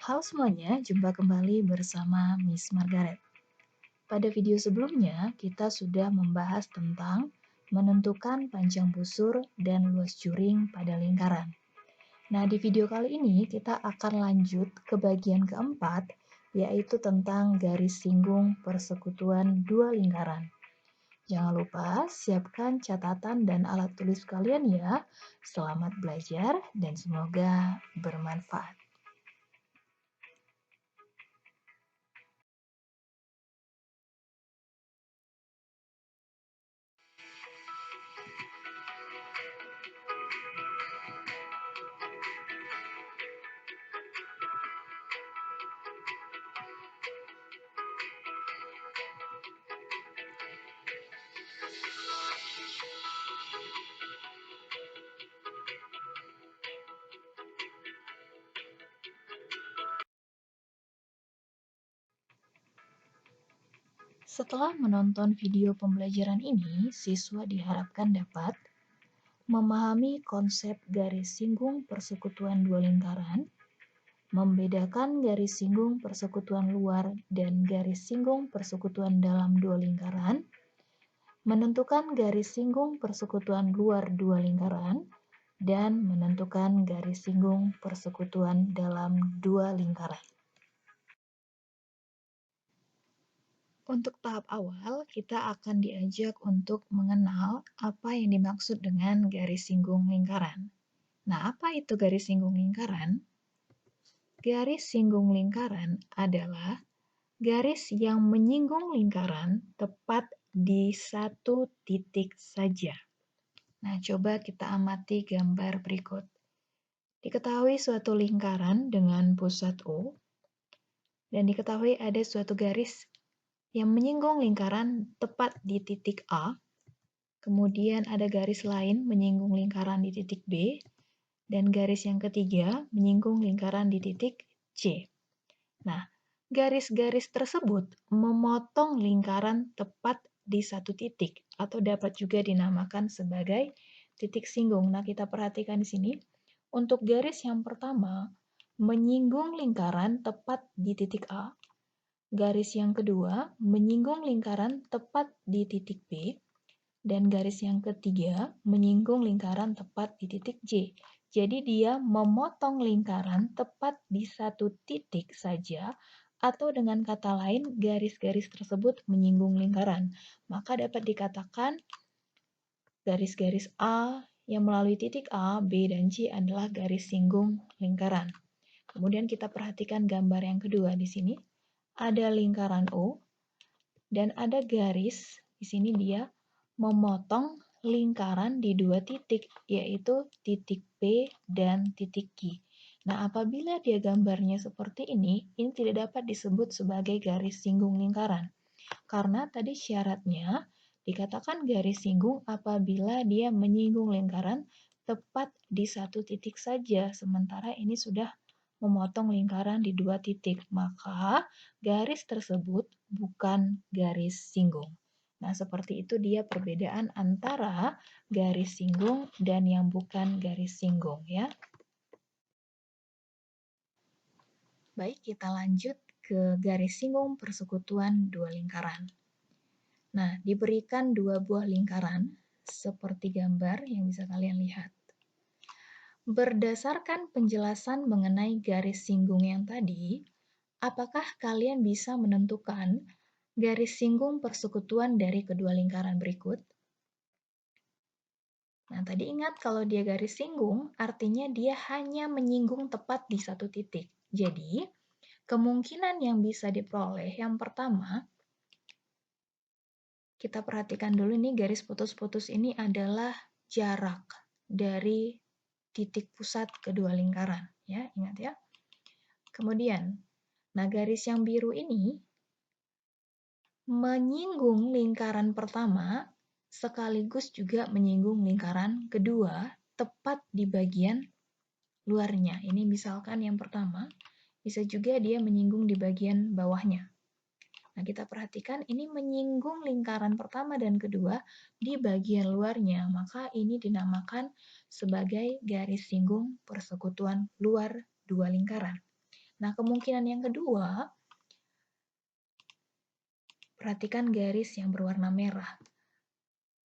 Halo semuanya, jumpa kembali bersama Miss Margaret. Pada video sebelumnya, kita sudah membahas tentang menentukan panjang busur dan luas juring pada lingkaran. Nah, di video kali ini kita akan lanjut ke bagian keempat, yaitu tentang garis singgung persekutuan dua lingkaran. Jangan lupa siapkan catatan dan alat tulis kalian ya. Selamat belajar dan semoga bermanfaat. Setelah menonton video pembelajaran ini, siswa diharapkan dapat memahami konsep garis singgung persekutuan dua lingkaran, membedakan garis singgung persekutuan luar dan garis singgung persekutuan dalam dua lingkaran, menentukan garis singgung persekutuan luar dua lingkaran, dan menentukan garis singgung persekutuan dalam dua lingkaran. Untuk tahap awal, kita akan diajak untuk mengenal apa yang dimaksud dengan garis singgung lingkaran. Nah, apa itu garis singgung lingkaran? Garis singgung lingkaran adalah garis yang menyinggung lingkaran tepat di satu titik saja. Nah, coba kita amati gambar berikut. Diketahui suatu lingkaran dengan pusat O, dan diketahui ada suatu garis yang menyinggung lingkaran tepat di titik A, kemudian ada garis lain menyinggung lingkaran di titik B, dan garis yang ketiga menyinggung lingkaran di titik C. Nah, garis-garis tersebut memotong lingkaran tepat di satu titik, atau dapat juga dinamakan sebagai titik singgung. Nah, kita perhatikan di sini, untuk garis yang pertama, menyinggung lingkaran tepat di titik A, garis yang kedua menyinggung lingkaran tepat di titik B, dan garis yang ketiga menyinggung lingkaran tepat di titik J. Jadi dia memotong lingkaran tepat di satu titik saja, atau dengan kata lain garis-garis tersebut menyinggung lingkaran. Maka dapat dikatakan garis-garis A yang melalui titik A, B, dan C adalah garis singgung lingkaran. Kemudian kita perhatikan gambar yang kedua di sini. Ada lingkaran O, dan ada garis, di sini dia memotong lingkaran di dua titik, yaitu titik P dan titik Q. Nah, apabila dia gambarnya seperti ini tidak dapat disebut sebagai garis singgung lingkaran. Karena tadi syaratnya dikatakan garis singgung apabila dia menyinggung lingkaran tepat di satu titik saja, sementara ini sudah memotong lingkaran di dua titik, maka garis tersebut bukan garis singgung. Nah, seperti itu dia perbedaan antara garis singgung dan yang bukan garis singgung ya. Baik, kita lanjut ke garis singgung persekutuan dua lingkaran. Nah, diberikan dua buah lingkaran seperti gambar yang bisa kalian lihat. Berdasarkan penjelasan mengenai garis singgung yang tadi, apakah kalian bisa menentukan garis singgung persekutuan dari kedua lingkaran berikut? Nah, tadi ingat kalau dia garis singgung, artinya dia hanya menyinggung tepat di satu titik. Jadi, kemungkinan yang bisa diperoleh yang pertama, kita perhatikan dulu nih garis putus-putus ini adalah jarak dari titik pusat kedua lingkaran. Ya, ingat ya. Kemudian, nah garis yang biru ini menyinggung lingkaran pertama sekaligus juga menyinggung lingkaran kedua tepat di bagian luarnya. Ini misalkan yang pertama, bisa juga dia menyinggung di bagian bawahnya. Nah, kita perhatikan ini menyinggung lingkaran pertama dan kedua di bagian luarnya, maka ini dinamakan sebagai garis singgung persekutuan luar dua lingkaran. Nah, kemungkinan yang kedua, perhatikan garis yang berwarna merah.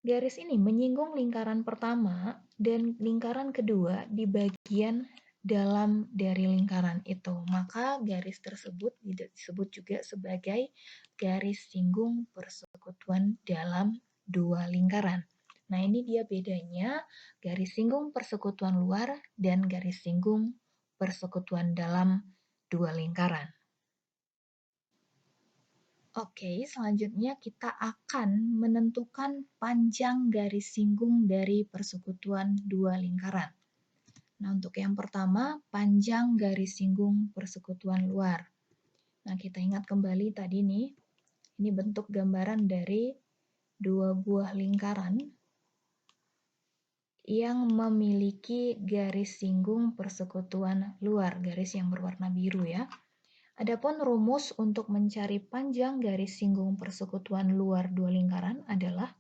Garis ini menyinggung lingkaran pertama dan lingkaran kedua di bagian dalam dari lingkaran itu. Maka garis tersebut disebut juga sebagai garis singgung persekutuan dalam dua lingkaran. Nah, ini dia bedanya garis singgung persekutuan luar dan garis singgung persekutuan dalam dua lingkaran. Oke, selanjutnya kita akan menentukan panjang garis singgung dari persekutuan dua lingkaran. Nah, untuk yang pertama, panjang garis singgung persekutuan luar. Nah, kita ingat kembali tadi nih, ini bentuk gambaran dari dua buah lingkaran yang memiliki garis singgung persekutuan luar, garis yang berwarna biru ya. Adapun rumus untuk mencari panjang garis singgung persekutuan luar dua lingkaran adalah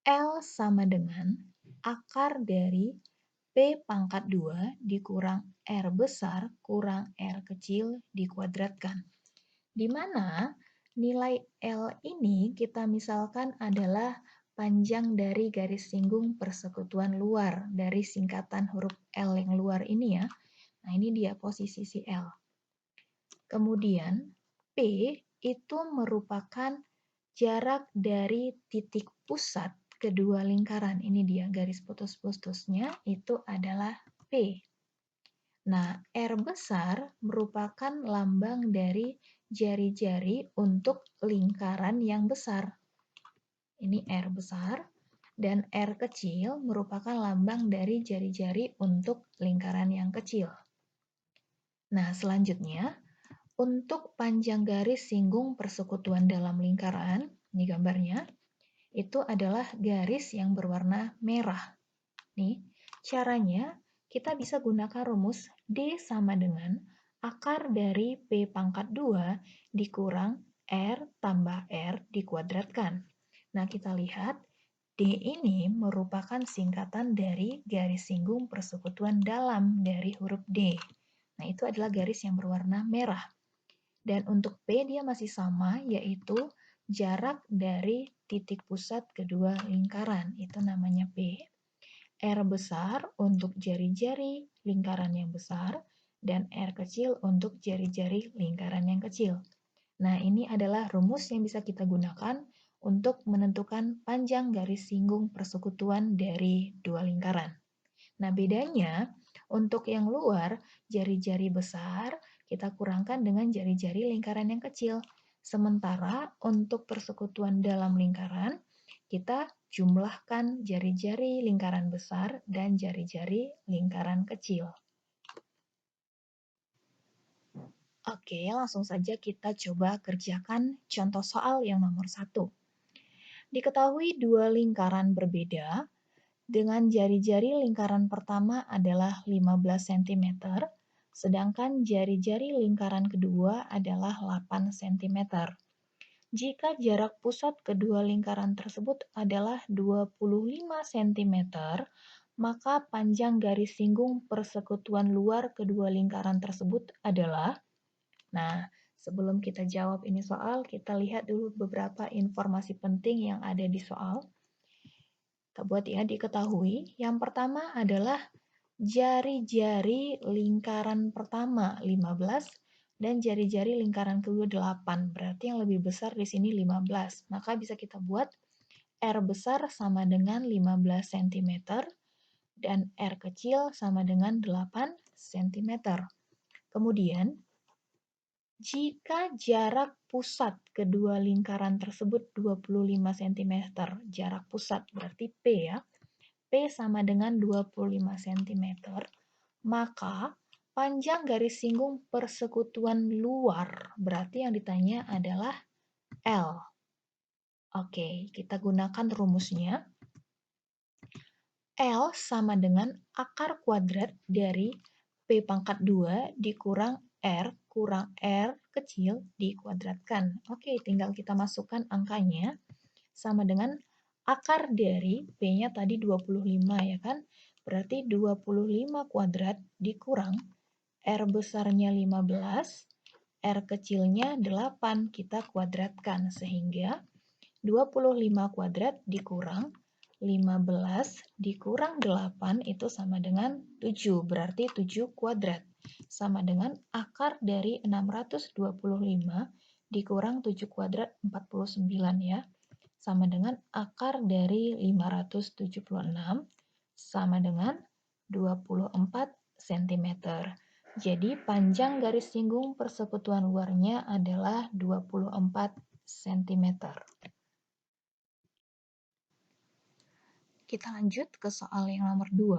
L sama dengan akar dari P pangkat 2 dikurang R besar kurang R kecil dikuadratkan. Di mana nilai L ini kita misalkan adalah panjang dari garis singgung persekutuan luar dari singkatan huruf L yang luar ini ya. Nah, ini dia posisi si L. Kemudian, P itu merupakan jarak dari titik pusat kedua lingkaran. Ini dia garis putus-putusnya, itu adalah P. Nah, R besar merupakan lambang dari jari-jari untuk lingkaran yang besar. Ini R besar. Dan R kecil merupakan lambang dari jari-jari untuk lingkaran yang kecil. Nah, selanjutnya, untuk panjang garis singgung persekutuan dalam lingkaran, ini gambarnya, itu adalah garis yang berwarna merah. Nih, caranya kita bisa gunakan rumus D sama dengan akar dari P pangkat 2 dikurang R tambah R dikuadratkan. Nah, kita lihat D ini merupakan singkatan dari garis singgung persekutuan dalam dari huruf D. Nah, itu adalah garis yang berwarna merah. Dan untuk P dia masih sama, yaitu jarak dari titik pusat kedua lingkaran. Itu namanya P. R besar untuk jari-jari lingkaran yang besar, dan R kecil untuk jari-jari lingkaran yang kecil. Nah, ini adalah rumus yang bisa kita gunakan untuk menentukan panjang garis singgung persekutuan dari dua lingkaran. Nah, bedanya untuk yang luar, jari-jari besar kita kurangkan dengan jari-jari lingkaran yang kecil. Sementara untuk persekutuan dalam lingkaran, kita jumlahkan jari-jari lingkaran besar dan jari-jari lingkaran kecil. Oke, langsung saja kita coba kerjakan contoh soal yang nomor 1. Diketahui dua lingkaran berbeda, dengan jari-jari lingkaran pertama adalah 15 cm, sedangkan jari-jari lingkaran kedua adalah 8 cm. Jika jarak pusat kedua lingkaran tersebut adalah 25 cm, maka panjang garis singgung persekutuan luar kedua lingkaran tersebut adalah. Nah, sebelum kita jawab ini soal, kita lihat dulu beberapa informasi penting yang ada di soal. Kita buat ya, diketahui. Yang pertama adalah jari-jari lingkaran pertama 15 dan jari-jari lingkaran kedua 8. Berarti yang lebih besar di sini 15. Maka bisa kita buat R besar sama dengan 15 cm dan R kecil sama dengan 8 cm. Kemudian, jika jarak pusat kedua lingkaran tersebut 25 cm, jarak pusat berarti P ya, P sama dengan 25 cm, maka panjang garis singgung persekutuan luar, berarti yang ditanya adalah L. Oke, kita gunakan rumusnya. L sama dengan akar kuadrat dari P pangkat 2 dikurang R kurang R kecil dikuadratkan. Oke, tinggal kita masukkan angkanya sama dengan akar dari P-nya tadi 25 ya kan? Berarti 25 kuadrat dikurang R besarnya 15, R kecilnya 8, kita kuadratkan sehingga 25 kuadrat dikurang 15 dikurang 8 itu sama dengan 7, berarti 7 kuadrat. Sama dengan akar dari 625 dikurang 7 kuadrat 49 ya. Sama dengan akar dari 576 sama dengan 24 cm. Jadi panjang garis singgung persekutuan luarnya adalah 24 cm. Kita lanjut ke soal yang nomor 2.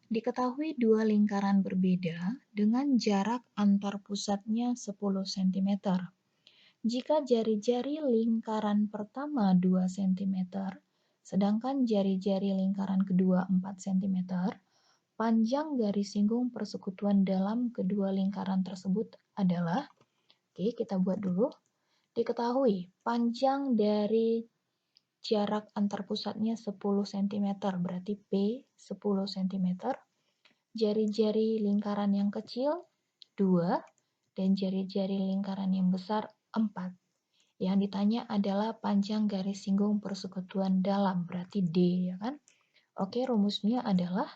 Diketahui dua lingkaran berbeda dengan jarak antar pusatnya 10 cm. Jika jari-jari lingkaran pertama 2 cm, sedangkan jari-jari lingkaran kedua 4 cm, panjang garis singgung persekutuan dalam kedua lingkaran tersebut adalah, oke kita buat dulu, diketahui panjang dari jarak antar pusatnya 10 cm, berarti P 10 cm. Jari-jari lingkaran yang kecil 2 dan jari-jari lingkaran yang besar 4. Yang ditanya adalah panjang garis singgung persekutuan dalam, berarti D ya kan? Oke, rumusnya adalah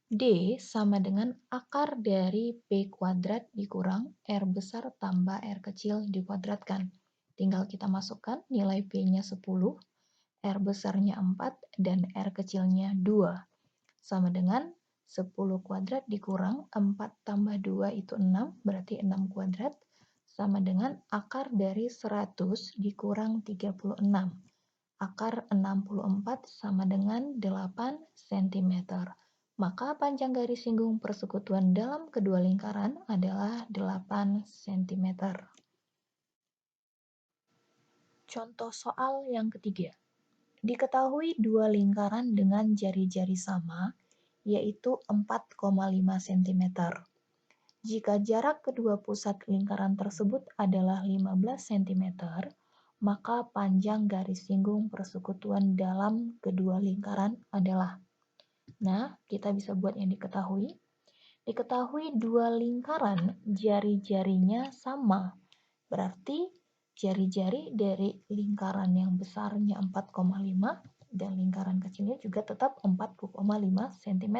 D sama dengan akar dari P kuadrat dikurang R besar tambah R kecil dikuadratkan. Tinggal kita masukkan nilai P-nya 10, R besarnya 4, dan R kecilnya 2. Sama dengan 10 kuadrat dikurang 4 tambah 2 itu 6, berarti 6 kuadrat. Sama dengan akar dari 100 dikurang 36. Akar 64 sama dengan 8 cm. Maka panjang garis singgung persekutuan dalam kedua lingkaran adalah 8 cm. Contoh soal yang ketiga. Diketahui dua lingkaran dengan jari-jari sama, yaitu 4,5 cm. Jika jarak kedua pusat lingkaran tersebut adalah 15 cm, maka panjang garis singgung persekutuan dalam kedua lingkaran adalah. Nah, kita bisa buat yang diketahui. Diketahui dua lingkaran jari-jarinya sama. Berarti jari-jari dari lingkaran yang besarnya 4,5 dan lingkaran kecilnya juga tetap 4,5 cm.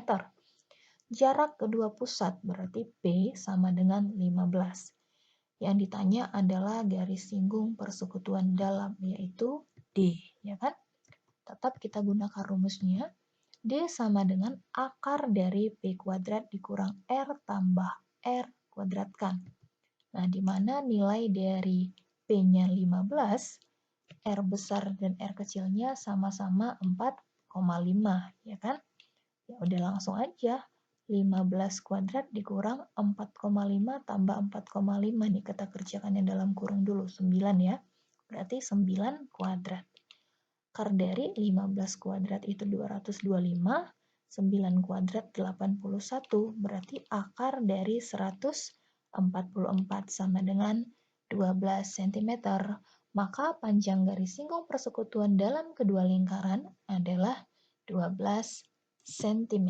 Jarak kedua pusat berarti P sama dengan 15. Yang ditanya adalah garis singgung persekutuan dalam, yaitu D, ya kan? Tetap kita gunakan rumusnya. D sama dengan akar dari P kuadrat dikurang R tambah R kuadratkan. Nah, di mana nilai dari P-nya 15, R besar dan R kecilnya sama-sama 4,5, ya kan? Ya udah langsung aja. 15 kuadrat dikurang 4,5 tambah 4,5 nih kita kerjakannya dalam kurung dulu 9 ya. Berarti 9 kuadrat. Akar dari 15 kuadrat itu 225, 9 kuadrat 81, berarti akar dari 144 sama dengan 12 cm. Maka panjang garis singgung persekutuan dalam kedua lingkaran adalah 12 cm.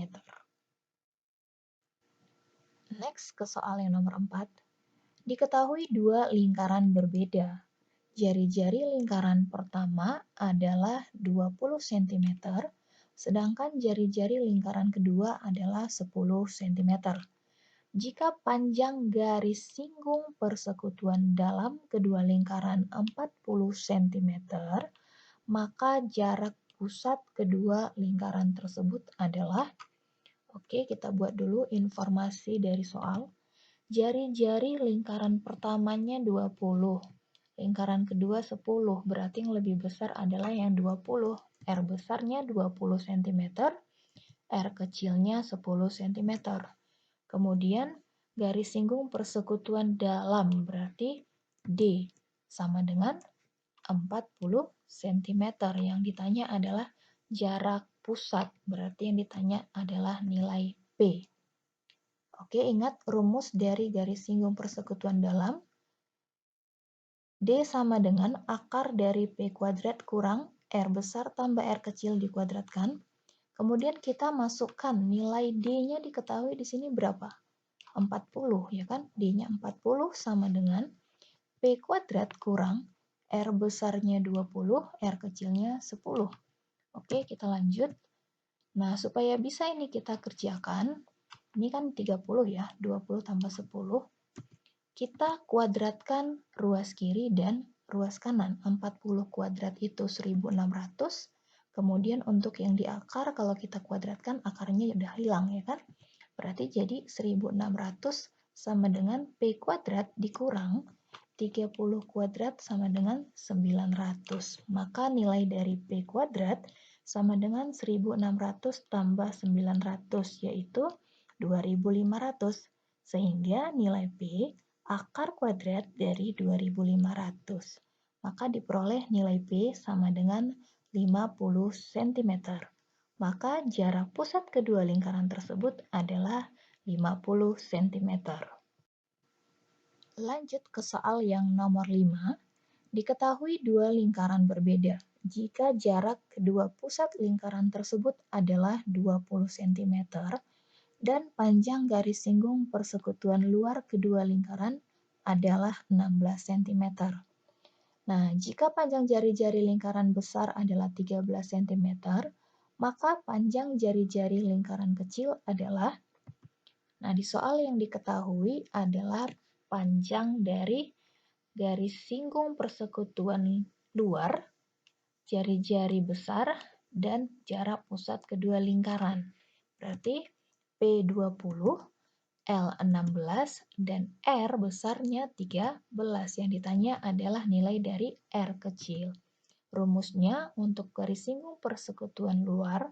Next ke soal yang nomor 4. Diketahui dua lingkaran berbeda. Jari-jari lingkaran pertama adalah 20 cm, sedangkan jari-jari lingkaran kedua adalah 10 cm. Jika panjang garis singgung persekutuan dalam kedua lingkaran 40 cm, maka jarak pusat kedua lingkaran tersebut adalah, oke kita buat dulu informasi dari soal. Jari-jari lingkaran pertamanya 20. Lingkaran kedua 10, berarti yang lebih besar adalah yang 20. R besarnya 20 cm, R kecilnya 10 cm. Kemudian garis singgung persekutuan dalam, berarti D sama dengan 40 cm. Yang ditanya adalah jarak pusat, berarti yang ditanya adalah nilai P. Oke, ingat rumus dari garis singgung persekutuan dalam. D sama dengan akar dari P kuadrat kurang R besar tambah R kecil dikuadratkan. Kemudian kita masukkan nilai D-nya diketahui di sini berapa? 40, ya kan? D-nya 40 sama dengan P kuadrat kurang R besarnya 20, R kecilnya 10. Oke, kita lanjut. Nah, supaya bisa ini kita kerjakan, ini kan 30 ya, 20 tambah 10. Kita kuadratkan ruas kiri dan ruas kanan. 40 kuadrat itu 1600. Kemudian untuk yang di akar, kalau kita kuadratkan, akarnya udah hilang ya kan? Berarti jadi 1600 sama dengan P kuadrat dikurang 30 kuadrat sama dengan 900. Maka nilai dari P kuadrat sama dengan 1600 tambah 900, yaitu 2500. Sehingga nilai P akar kuadrat dari 2500. Maka diperoleh nilai P sama dengan 50 cm. Maka jarak pusat kedua lingkaran tersebut adalah 50 cm. Lanjut ke soal yang nomor 5. Diketahui dua lingkaran berbeda jika jarak kedua pusat lingkaran tersebut adalah 20 cm dan panjang garis singgung persekutuan luar kedua lingkaran adalah 16 cm. Nah, jika panjang jari-jari lingkaran besar adalah 13 cm, maka panjang jari-jari lingkaran kecil adalah. Nah, di soal yang diketahui adalah panjang dari garis singgung persekutuan luar, jari-jari besar, dan jarak pusat kedua lingkaran. Berarti P20, L16, dan R besarnya 13. Yang ditanya adalah nilai dari R kecil. Rumusnya untuk garis singgung persekutuan luar,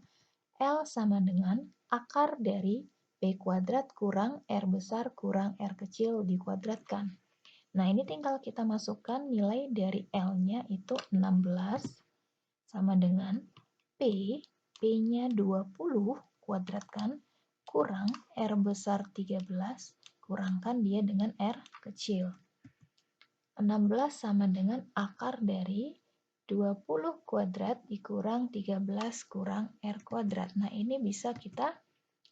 L sama dengan akar dari P kuadrat kurang R besar kurang R kecil dikuadratkan. Nah, ini tinggal kita masukkan nilai dari L-nya itu 16 sama dengan P, P-nya 20 kuadratkan kurang R besar 13, kurangkan dia dengan R kecil. 16 sama dengan akar dari 20 kuadrat dikurang 13 kurang R kuadrat. Nah, ini bisa kita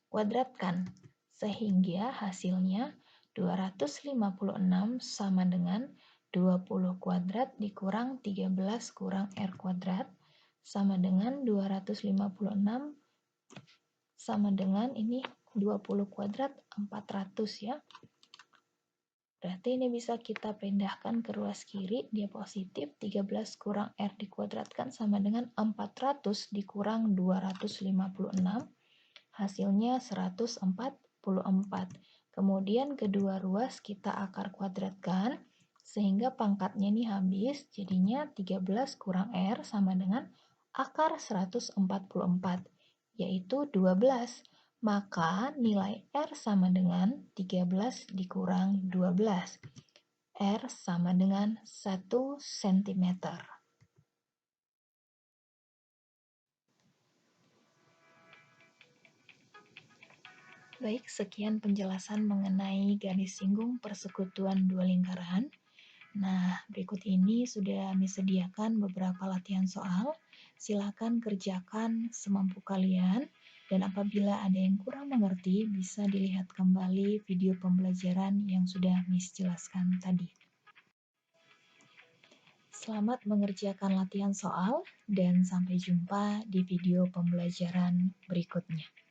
kuadratkan. Sehingga hasilnya 256 sama dengan 20 kuadrat dikurang 13 kurang R kuadrat sama dengan 256 sama dengan ini 20 kuadrat 400 ya. Berarti ini bisa kita pindahkan ke ruas kiri, dia positif, 13 kurang R dikuadratkan sama dengan 400 dikurang 256, hasilnya 144. Kemudian kedua ruas kita akar kuadratkan, sehingga pangkatnya ini habis, jadinya 13 kurang R sama dengan akar 144, yaitu 12. Maka nilai R sama dengan 13 dikurang 12. R sama dengan 1 cm. Baik, sekian penjelasan mengenai garis singgung persekutuan dua lingkaran. Nah, berikut ini sudah kami sediakan beberapa latihan soal. Silakan kerjakan semampu kalian. Dan apabila ada yang kurang mengerti, bisa dilihat kembali video pembelajaran yang sudah Miss jelaskan tadi. Selamat mengerjakan latihan soal, dan sampai jumpa di video pembelajaran berikutnya.